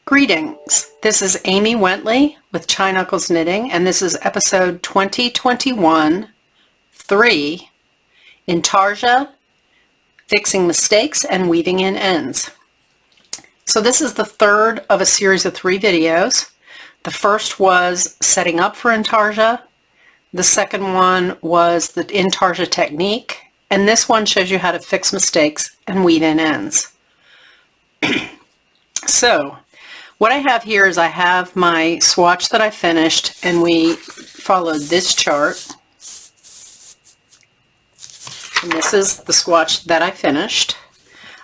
Greetings, this is Amy Wentley with Chai Knuckles Knitting, and this is episode 2021-3, Intarsia, Fixing Mistakes and Weaving in Ends. So this is the third of a series of 3 videos. The first was setting up for Intarsia, the second one was the Intarsia technique, and this one shows you how to fix mistakes and weave in ends. So, what I have here is I have my swatch that I finished, and we followed this chart. And this is the swatch that I finished.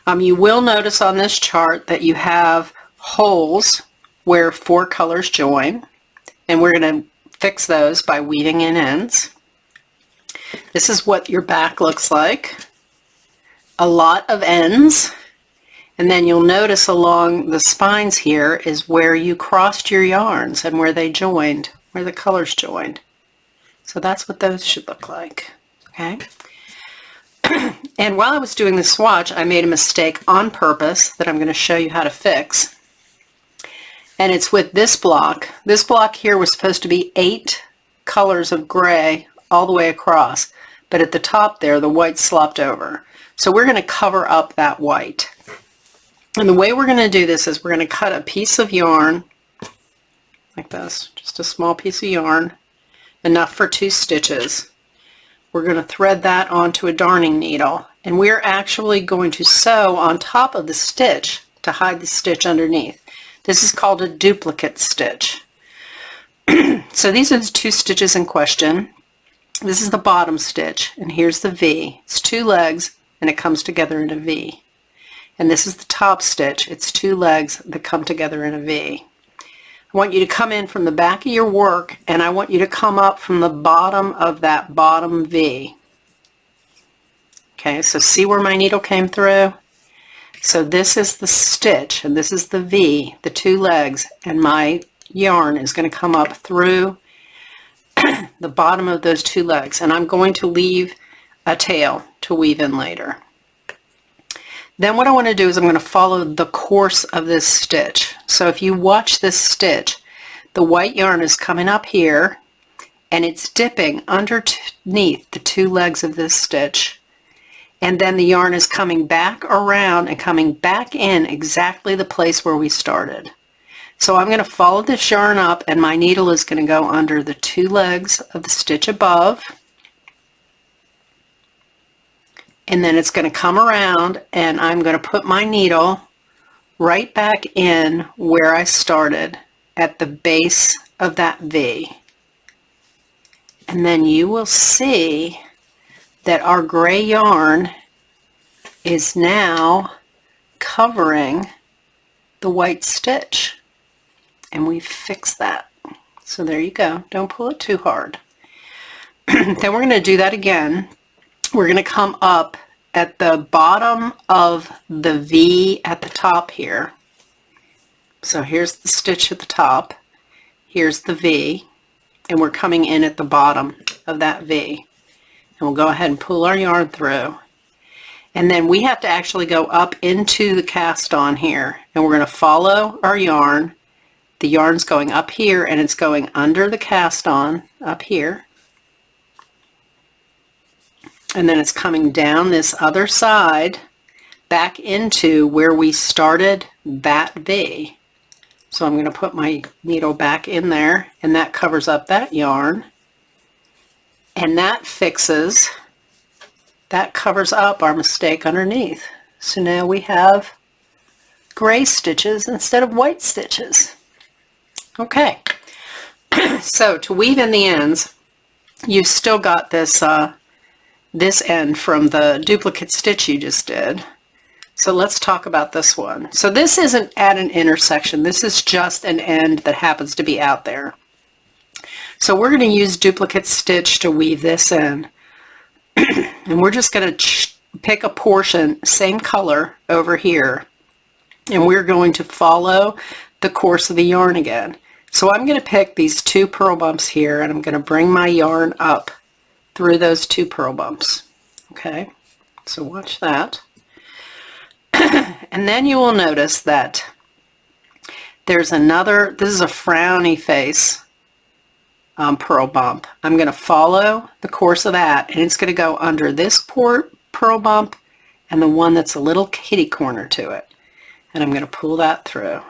You will notice on this chart that you have holes where 4 colors join, and we're going to fix those by weaving in ends. This is what your back looks like. A lot of ends. And then you'll notice along the spines here is where you crossed your yarns and where they joined, where the colors joined. So that's what those should look like, okay? And while I was doing the swatch, I made a mistake on purpose that I'm going to show you how to fix. And it's with this block. This block here was supposed to be 8 colors of gray all the way across, but at the top there, the white slopped over. So we're going to cover up that white. And the way we're going to do this is we're going to cut a piece of yarn like this, just a small piece of yarn, enough for 2 stitches. We're going to thread that onto a darning needle, and we're actually going to sew on top of the stitch to hide the stitch underneath. This is called a duplicate stitch. So these are the 2 stitches in question. This is the bottom stitch, and here's the V. It's 2 legs, and it comes together in a V. And this is the top stitch. It's 2 legs that come together in a V. I want you to come in from the back of your work, and I want you to come up from the bottom of that bottom V. Okay, so see where my needle came through? So this is the stitch, and this is the V, the 2 legs, and my yarn is going to come up through the bottom of those 2 legs, and I'm going to leave a tail to weave in later. Then what I want to do is I'm going to follow the course of this stitch. So if you watch this stitch, the white yarn is coming up here and it's dipping underneath the 2 legs of this stitch. And then the yarn is coming back around and coming back in exactly the place where we started. So I'm going to follow this yarn up, and my needle is going to go under the 2 legs of the stitch above. And then it's going to come around, and I'm going to put my needle right back in where I started at the base of that V. And then you will see that our gray yarn is now covering the white stitch. And we've fixed that. So there you go. Don't pull it too hard. Then we're going to do that again. We're going to come up at the bottom of the V at the top here. So here's the stitch at the top. Here's the V. And we're coming in at the bottom of that V. And we'll go ahead and pull our yarn through. And then we have to actually go up into the cast on here. And we're going to follow our yarn. The yarn's going up here, and it's going under the cast on up here. And then it's coming down this other side back into where we started that V. So I'm going to put my needle back in there, and that covers up that yarn. And that covers up our mistake underneath. So now we have gray stitches instead of white stitches. Okay, so to weave in the ends, you've still got this this end from the duplicate stitch you just did. So let's talk about this one. So this isn't at an intersection. This is just an end that happens to be out there. So we're going to use duplicate stitch to weave this in. And we're just going to pick a portion, same color over here. And we're going to follow the course of the yarn again. So I'm going to pick these 2 purl bumps here, and I'm going to bring my yarn up through those 2 purl bumps. Okay, so watch that. And then you will notice that there's another, this is a frowny face pearl bump. I'm going to follow the course of that, and it's going to go under this pearl bump and the one that's a little kitty corner to it. And I'm going to pull that through.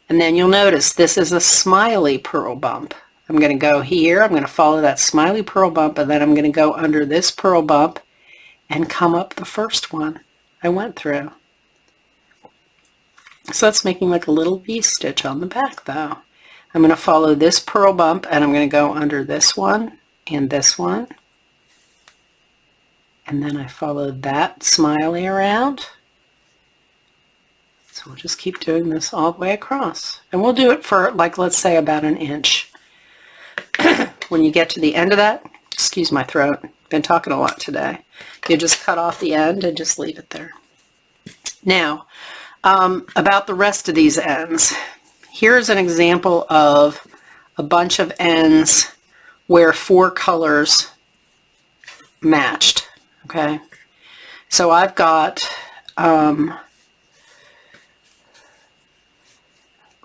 And then you'll notice this is a smiley pearl bump. I'm going to go here, I'm going to follow that smiley pearl bump, and then I'm going to go under this pearl bump and come up the first one I went through. So that's making like a little V-stitch on the back though. I'm going to follow this pearl bump, and I'm going to go under this one and this one. And then I follow that smiley around. So we'll just keep doing this all the way across. And we'll do it for, like, let's say about an inch. When you get to the end of that, excuse my throat, been talking a lot today, you just cut off the end and just leave it there. Now, about the rest of these ends. Here's an example of a bunch of ends where 4 colors matched, okay? So I've got,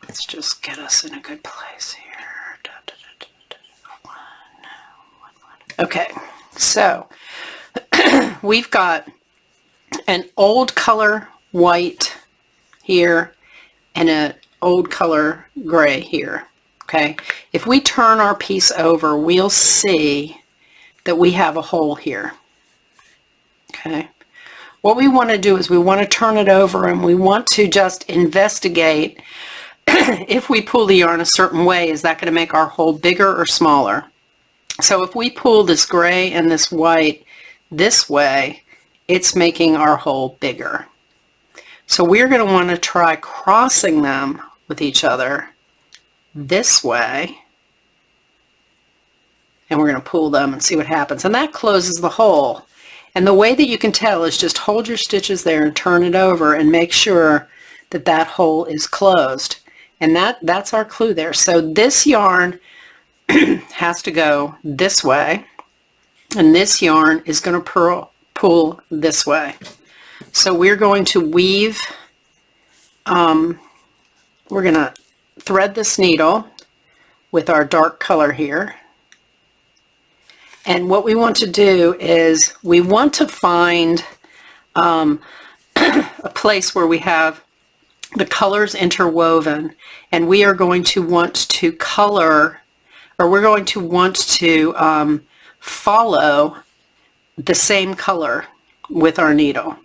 let's just get us in a good place here. Okay, so we've got an old color white here and an old color gray here. Okay, if we turn our piece over, we'll see that we have a hole here. Okay, what we want to do is we want to turn it over, and we want to just investigate if we pull the yarn a certain way, is that going to make our hole bigger or smaller? So if we pull this gray and this white this way, it's making our hole bigger. So we're going to want to try crossing them with each other this way, and we're going to pull them and see what happens. And that closes the hole. And the way that you can tell is just hold your stitches there and turn it over and make sure that that hole is closed. And that's our clue there. So this yarn has to go this way, and this yarn is going to pull this way. So we're going to weave, we're going to thread this needle with our dark color here. And what we want to do is we want to find a place where we have the colors interwoven, and we are going to want to color, or we're going to want to follow the same color with our needle.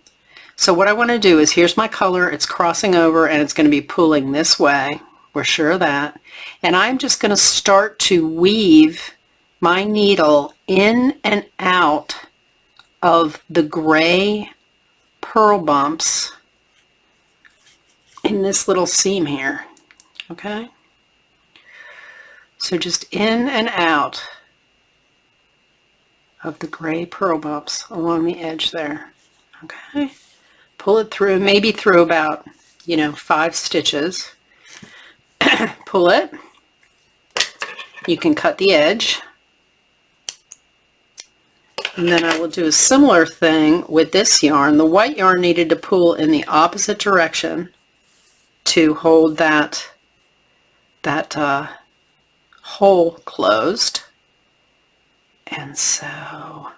So what I want to do is, here's my color, it's crossing over and it's going to be pulling this way, we're sure of that, and I'm just going to start to weave my needle in and out of the gray pearl bumps in this little seam here. Okay, so just in and out of the gray pearl bumps along the edge there. Okay, pull it through, maybe through about, 5 stitches. Pull it, you can cut the edge, and then I will do a similar thing with this yarn. The white yarn needed to pull in the opposite direction to hold that hole closed. And so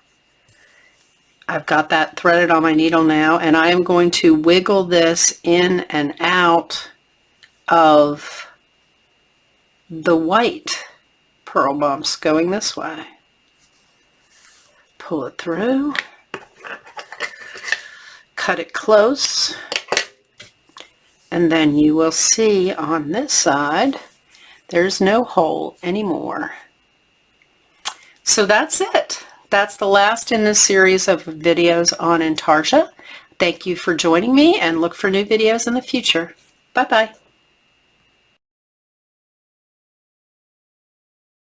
I've got that threaded on my needle now, and I am going to wiggle this in and out of the white pearl bumps going this way. Pull it through, cut it close, and then you will see on this side there's no hole anymore. So that's it. That's the last in this series of videos on Intarsia. Thank you for joining me, and look for new videos in the future. Bye-bye.